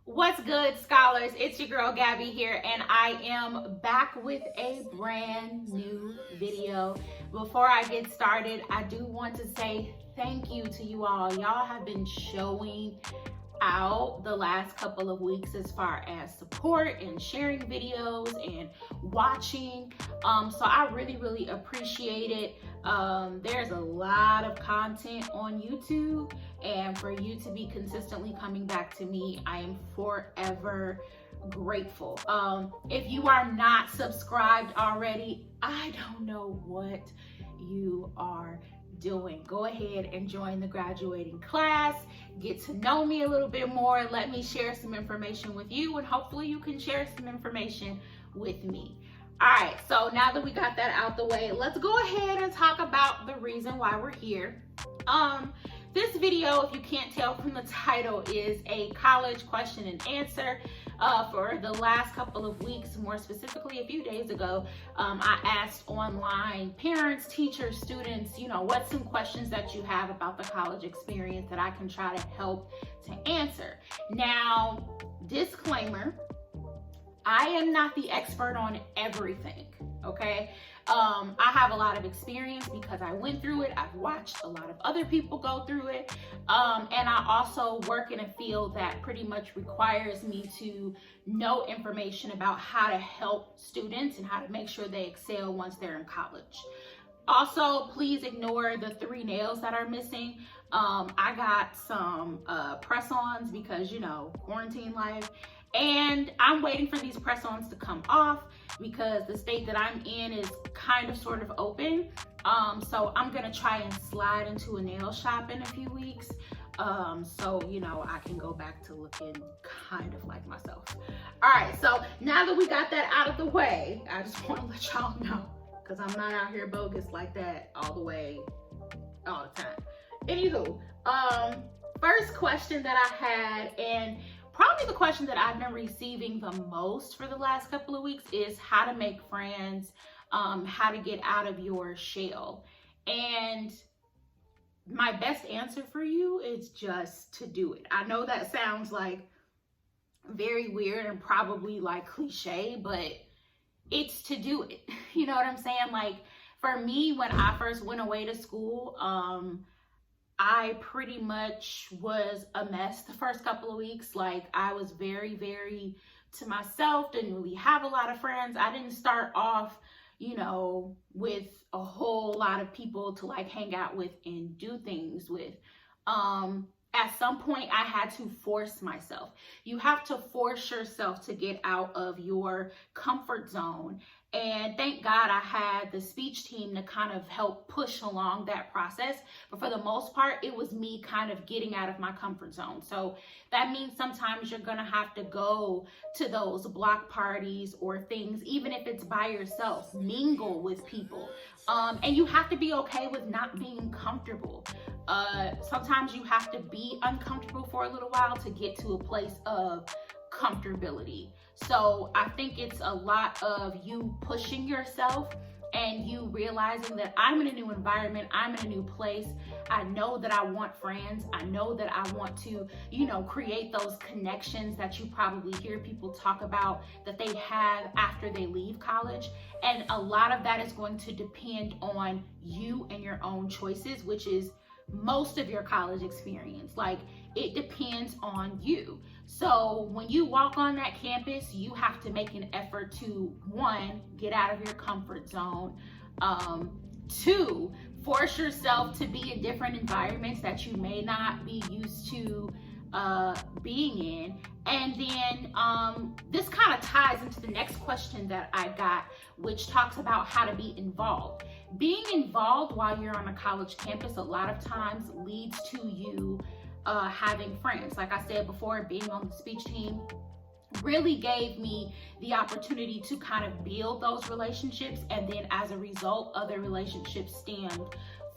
What's good, scholars? It's your girl Gabby here, and I am back with a brand new video. Before I get started, I do want to say thank you to you all. Y'all have been showing out the last couple of weeks as far as support and sharing videos and watching. So I really appreciate it. There's a lot of content on YouTube, and for you to be consistently coming back to me, I am forever grateful. If you are not subscribed already, I don't know what you are doing. Go ahead and join the graduating class, get to know me a little bit more, let me share some information with you, and hopefully you can share some information with me. All right, so now that we got that out the way, let's go ahead and talk about the reason why we're here. This video, if you can't tell from the title, is a college question and answer. For the last couple of weeks, more specifically a few days ago, I asked online parents, teachers, students, what's some questions that you have about the college experience that I can try to help to answer. Now, disclaimer, I am not the expert on everything, okay? I have a lot of experience because I went through it. I've watched a lot of other people go through it. And I also work in a field that pretty much requires me to know information about how to help students and how to make sure they excel once they're in college. Also, please ignore the 3 nails that are missing. I got some press-ons because, quarantine life. And I'm waiting for these press-ons to come off because the state that I'm in is kind of sort of open. So I'm gonna try and slide into a nail shop in a few weeks. So, I can go back to looking kind of like myself. All right, so now that we got that out of the way, I just wanna let y'all know, because I'm not out here bogus like that all the way, all the time. Anywho, first question that I had, and probably the question that I've been receiving the most for the last couple of weeks, is how to make friends, how to get out of your shell. And my best answer for you is just to do it. I know that sounds like very weird and probably like cliche, but it's to do it. You know what I'm saying? Like, for me, when I first went away to school, I pretty much was a mess the first couple of weeks. Like, I was very to myself, didn't really have a lot of friends. I didn't start off, with a whole lot of people to like hang out with and do things with. At some point, I had to force myself. You have to force yourself to get out of your comfort zone. And thank God I had the speech team to kind of help push along that process. But for the most part, it was me kind of getting out of my comfort zone. So that means sometimes you're gonna have to go to those block parties or things, even if it's by yourself, mingle with people. And you have to be okay with not being comfortable. Sometimes you have to be uncomfortable for a little while to get to a place of comfortability. So I think it's a lot of you pushing yourself and you realizing that I'm in a new environment, I'm in a new place. I know that I want friends. I know that I want to, create those connections that you probably hear people talk about that they have after they leave college. And a lot of that is going to depend on you and your own choices, which is most of your college experience. Like, it depends on you. So when you walk on that campus, you have to make an effort to, 1, get out of your comfort zone, 2, force yourself to be in different environments that you may not be used to being in. And then this kind of ties into the next question that I got, which talks about how to be involved. Being involved while you're on a college campus a lot of times leads to you having friends. Like I said before, being on the speech team really gave me the opportunity to kind of build those relationships, and then as a result, other relationships stemmed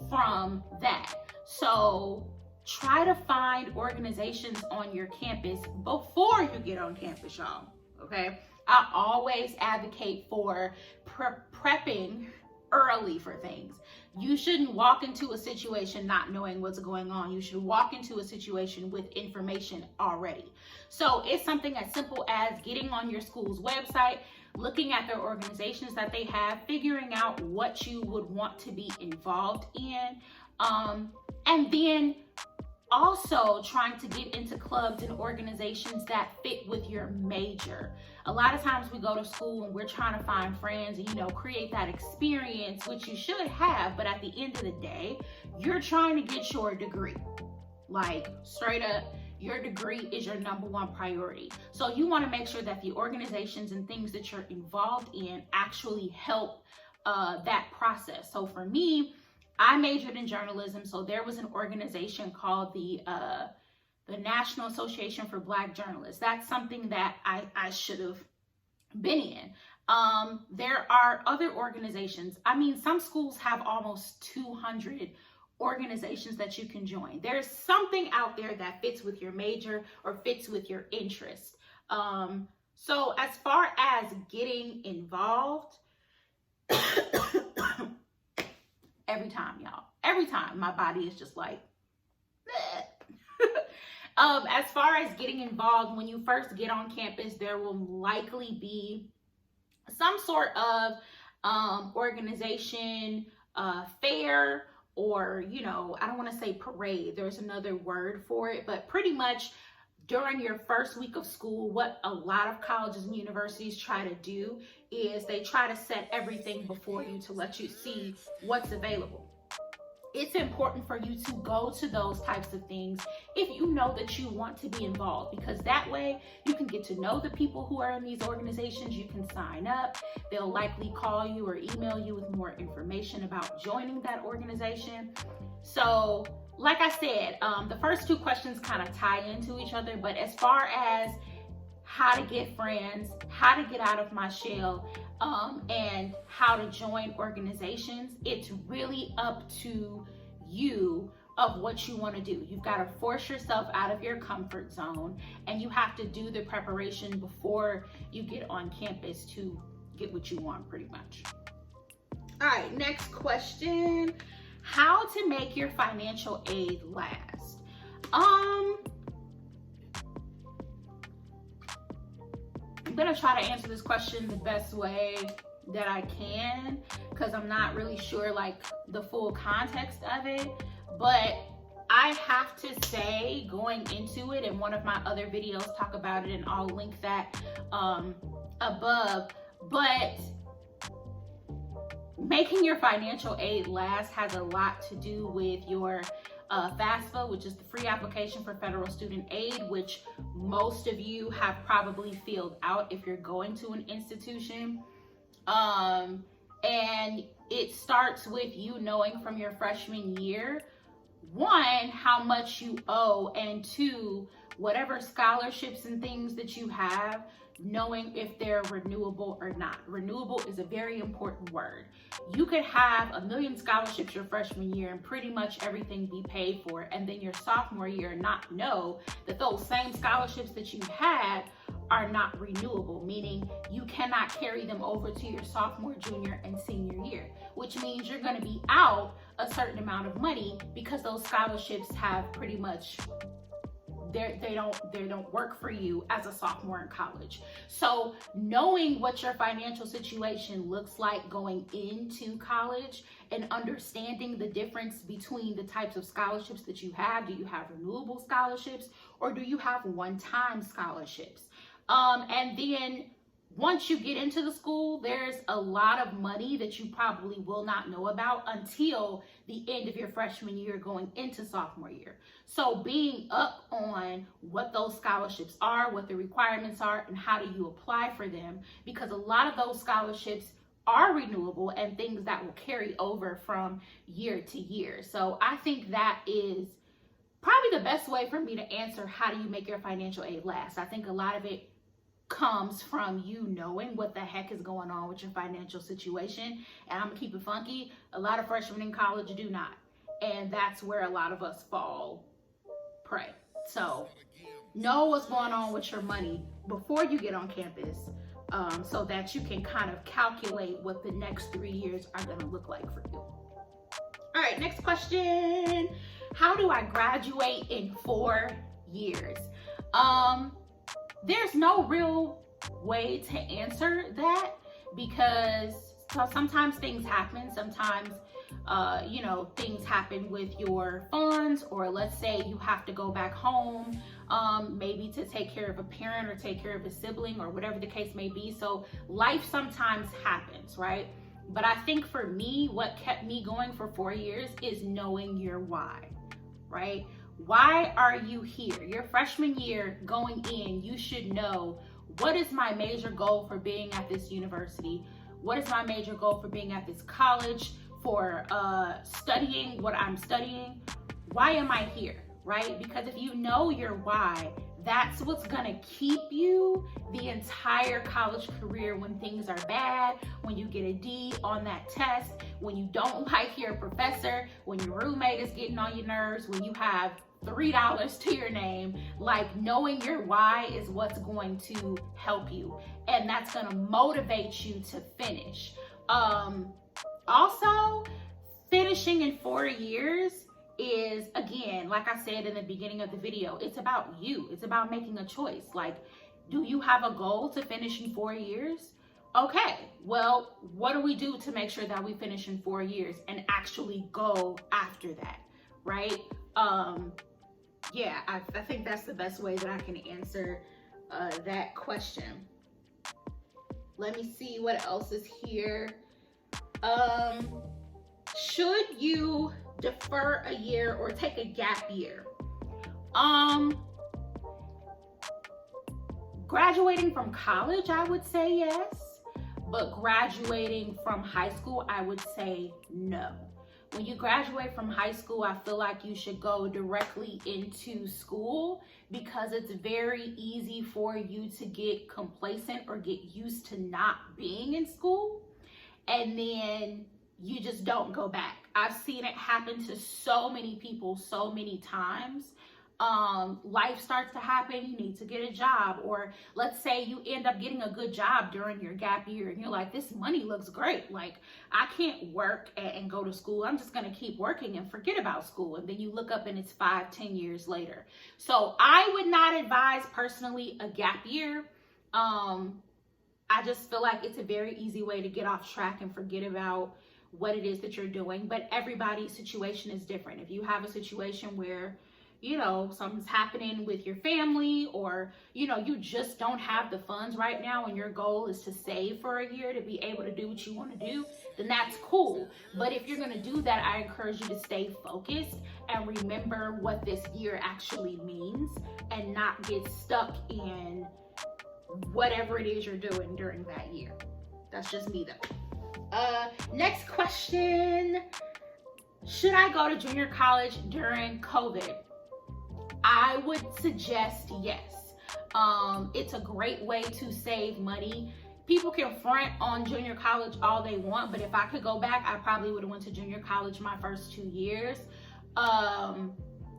from that. So try to find organizations on your campus before you get on campus, y'all, okay? I always advocate for prepping early for things. You shouldn't walk into a situation not knowing what's going on. You should walk into a situation with information already. So it's something as simple as getting on your school's website, looking at their organizations that they have, figuring out what you would want to be involved in, and then also trying to get into clubs and organizations that fit with your major. A lot of times we go to school and we're trying to find friends and, you know, create that experience, which you should have, but at the end of the day, you're trying to get your degree. Like, straight up, your degree is your number one priority. So you want to make sure that the organizations and things that you're involved in actually help that process. So for me, I majored in journalism, so there was an organization called the National Association for Black Journalists. That's something that I should have been in. There are other organizations. I mean, some schools have almost 200 organizations that you can join. There's something out there that fits with your major or fits with your interest. So as far as getting involved, every time my body is just like, as far as getting involved, when you first get on campus, there will likely be some sort of organization, fair, or, you know, I don't want to say parade. There's another word for it, but pretty much during your first week of school, what a lot of colleges and universities try to do is they try to set everything before you to let you see what's available. It's important for you to go to those types of things if you know that you want to be involved, because that way you can get to know the people who are in these organizations. You can sign up. They'll likely call you or email you with more information about joining that organization. So like I said, the first two questions kind of tie into each other, but as far as how to get friends, how to get out of my shell, and how to join organizations, it's really up to you of what you want to do. You've got to force yourself out of your comfort zone, and you have to do the preparation before you get on campus to get what you want, pretty much. All right, next question. How to make your financial aid last? I'm gonna try to answer this question the best way that I can, because I'm not really sure like the full context of it, but I have to say, going into it, and one of my other videos talk about it, and I'll link that above, but making your financial aid last has a lot to do with your FAFSA, which is the free application for federal student aid, which most of you have probably filled out if you're going to an institution. And it starts with you knowing from your freshman year, one, how much you owe, and two, whatever scholarships and things that you have, knowing if they're renewable or not. Renewable is a very important word. You could have 1 million scholarships your freshman year and pretty much everything be paid for, and then your sophomore year not know that those same scholarships that you had are not renewable, meaning you cannot carry them over to your sophomore, junior, and senior year, which means you're going to be out a certain amount of money because those scholarships have pretty much they don't work for you as a sophomore in college. So knowing what your financial situation looks like going into college and understanding the difference between the types of scholarships that you have. Do you have renewable scholarships, or do you have one-time scholarships? And then once you get into the school, there's a lot of money that you probably will not know about until the end of your freshman year going into sophomore year. So being up on what those scholarships are, what the requirements are, and how do you apply for them, because a lot of those scholarships are renewable and things that will carry over from year to year. So I think that is probably the best way for me to answer how do you make your financial aid last. I think a lot of it comes from you knowing what the heck is going on with your financial situation. And I'm gonna keep it funky, a lot of freshmen in college do not, and that's where a lot of us fall prey. So know what's going on with your money before you get on campus, so that you can kind of calculate what the next 3 years are going to look like for you. All right, next question. How do I graduate in 4 years? There's no real way to answer that because sometimes things happen. Sometimes, things happen with your funds, or let's say you have to go back home, maybe to take care of a parent or take care of a sibling or whatever the case may be. So life sometimes happens, right? But I think for me, what kept me going for 4 years is knowing your why, right? Why are you here? Your freshman year going in, you should know, what is my major goal for being at this university? What is my major goal for being at this college, for studying what I'm studying? Why am I here, right? Because if you know your why, that's what's gonna keep you the entire college career when things are bad, when you get a D on that test, when you don't like your professor, when your roommate is getting on your nerves, when you have $3 to your name. Like, knowing your why is what's going to help you, and that's gonna motivate you to finish. Also, finishing in 4 years is, again, like I said in the beginning of the video, it's about you. It's about making a choice. Like, do you have a goal to finish in 4 years? Okay, well, what do we do to make sure that we finish in 4 years and actually go after that, right? Yeah, I think that's the best way that I can answer that question. Let me see what else is here. Should you defer a year or take a gap year? Graduating from college, I would say yes, but graduating from high school, I would say no. When you graduate from high school, I feel like you should go directly into school, because it's very easy for you to get complacent or get used to not being in school, and then you just don't go back. I've seen it happen to so many people so many times. Life starts to happen, you need to get a job, or let's say you end up getting a good job during your gap year and you're like, this money looks great, like I can't work and go to school, I'm just gonna keep working and forget about school. And then you look up and it's 5-10 years later. So I would not advise personally a gap year. I just feel like it's a very easy way to get off track and forget about what it is that you're doing. But everybody's situation is different. If you have a situation where, something's happening with your family, or, you just don't have the funds right now and your goal is to save for a year to be able to do what you want to do, then that's cool. But if you're going to do that, I encourage you to stay focused and remember what this year actually means, and not get stuck in whatever it is you're doing during that year. That's just me though. Next question. Should I go to junior college during COVID? I would suggest yes. It's a great way to save money. People can front on junior college all they want, but if I could go back, I probably would have went to junior college my first 2 years.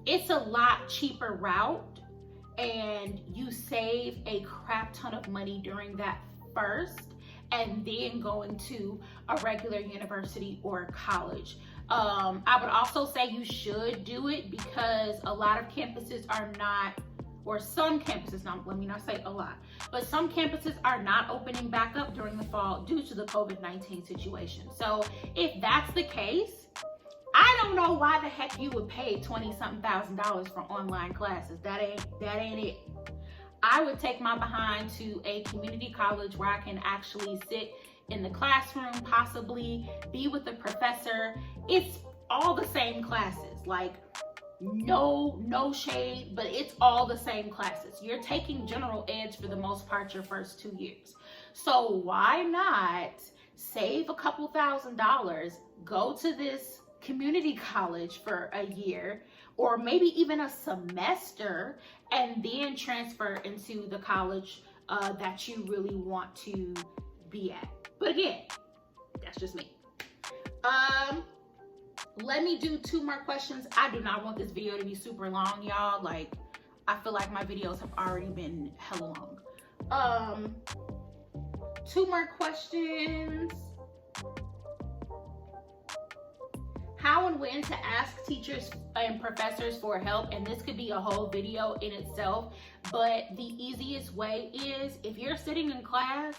It's a lot cheaper route, and you save a crap ton of money during that first, and then going to a regular university or college. I would also say you should do it because a lot of campuses are not, or some campuses, let me not say a lot, but some campuses are not opening back up during the fall due to the COVID-19 situation. So if that's the case, I don't know why the heck you would pay $20-something thousand for online classes. That ain't it. I would take my behind to a community college where I can actually sit in the classroom, possibly be with the professor. It's all the same classes, like no shade, but it's all the same classes. You're taking general eds for the most part your first 2 years. So why not save a couple $1,000s, go to this community college for a year, or maybe even a semester, and then transfer into the college that you really want to be at. But again, that's just me. Let me do 2 more questions. I do not want this video to be super long, y'all. Like, I feel like my videos have already been hella long. 2 more questions. how and when to ask teachers and professors for help, and this could be a whole video in itself, but the easiest way is if you're sitting in class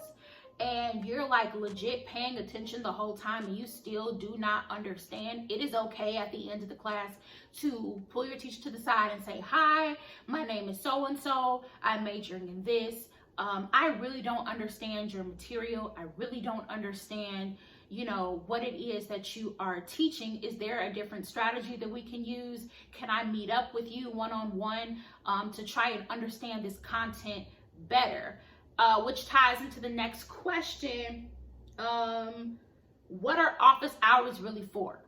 and you're like legit paying attention the whole time and you still do not understand, it is okay at the end of the class to pull your teacher to the side and say, hi, my name is so-and-so, I'm majoring in this. I really don't understand your material. I really don't understand, you know, what it is that you are teaching. Is there a different strategy that we can use? Can I meet up with you one-on-one to try and understand this content better? Which ties into the next question. What are office hours really for?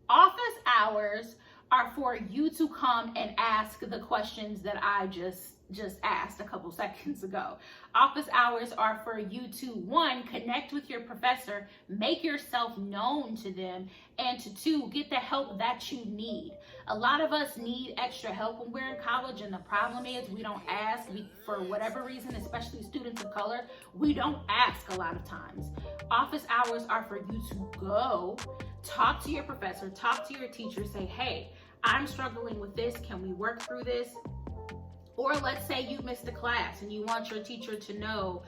Office hours are for you to come and ask the questions that I just asked a couple seconds ago. Office hours are for you to, one, connect with your professor, make yourself known to them, and to two, get the help that you need. A lot of us need extra help when we're in college, and the problem is we don't ask. For whatever reason, especially students of color, we don't ask a lot of times. Office hours are for you to go, talk to your professor, talk to your teacher, say, hey, I'm struggling with this, can we work through this? Or let's say you missed a class and you want your teacher to know,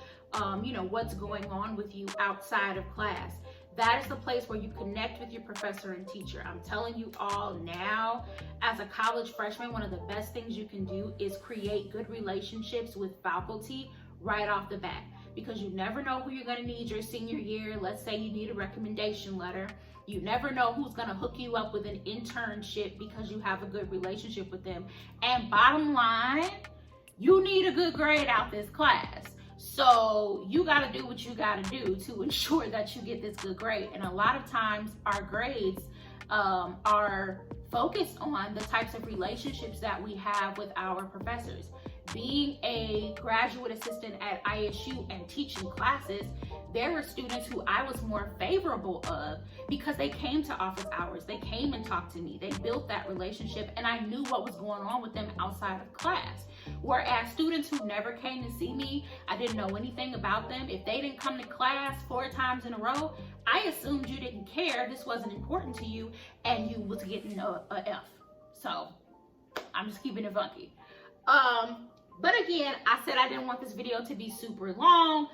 you know, what's going on with you outside of class. That is the place where you connect with your professor and teacher. I'm telling you all now, as a college freshman, one of the best things you can do is create good relationships with faculty right off the bat, because you never know who you're going to need your senior year. Let's say you need a recommendation letter. You never know who's going to hook you up with an internship because you have a good relationship with them. And bottom line, you need a good grade out this class. So you got to do what you got to do to ensure that you get this good grade. And a lot of times our grades are focused on the types of relationships that we have with our professors. Being a graduate assistant at ISU and teaching classes, there were students who I was more favorable of because they came to office hours. They came and talked to me. They built that relationship, and I knew what was going on with them outside of class. Whereas students who never came to see me, I didn't know anything about them. If they didn't come to class 4 times in a row, I assumed you didn't care, this wasn't important to you, and you was getting a F. So I'm just keeping it funky. But again, I said I didn't want this video to be super long.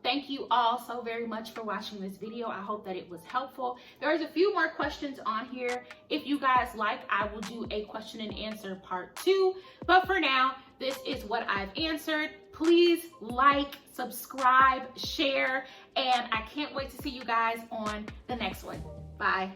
Thank you all so very much for watching this video. I hope that it was helpful. There's a few more questions on here. If you guys like, I will do a question and answer part 2. But for now, this is what I've answered. Please like, subscribe, share, and I can't wait to see you guys on the next one. Bye.